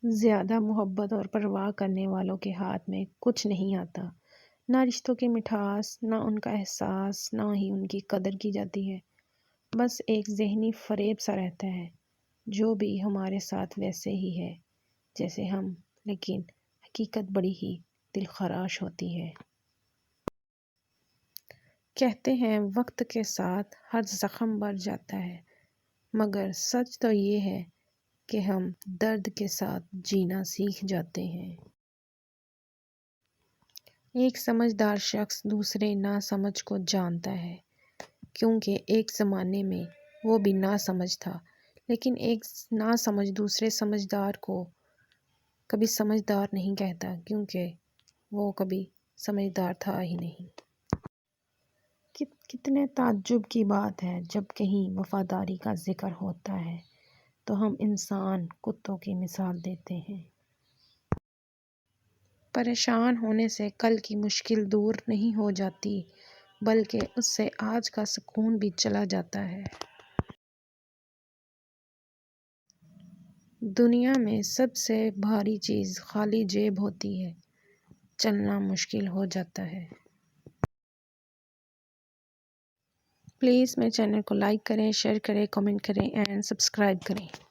زیادہ محبت اور پرواہ کرنے والوں کے ہاتھ میں کچھ نہیں آتا، نہ رشتوں کی مٹھاس، نہ ان کا احساس، نہ ہی ان کی قدر کی جاتی ہے۔ بس ایک ذہنی فریب سا رہتا ہے، جو بھی ہمارے ساتھ ویسے ہی ہے جیسے ہم، لیکن حقیقت بڑی ہی دلخراش ہوتی ہے۔ کہتے ہیں وقت کے ساتھ ہر زخم بھر جاتا ہے، مگر سچ تو یہ ہے کہ ہم درد کے ساتھ جینا سیکھ جاتے ہیں۔ ایک سمجھدار شخص دوسرے ناسمجھ کو جانتا ہے، کیونکہ ایک زمانے میں وہ بھی ناسمجھ تھا، لیکن ایک ناسمجھ دوسرے سمجھدار کو کبھی سمجھدار نہیں کہتا، کیونکہ وہ کبھی سمجھدار تھا ہی نہیں۔ کتنے تعجب کی بات ہے، جب کہیں وفاداری کا ذکر ہوتا ہے تو ہم انسان کتوں کی مثال دیتے ہیں۔ پریشان ہونے سے کل کی مشکل دور نہیں ہو جاتی، بلکہ اس سے آج کا سکون بھی چلا جاتا ہے۔ دنیا میں سب سے بھاری چیز خالی جیب ہوتی ہے، چلنا مشکل ہو جاتا ہے۔ پلیز میرے چینل کو لائک کریں، شیئر کریں، کمنٹ کریں اینڈ سبسکرائب کریں۔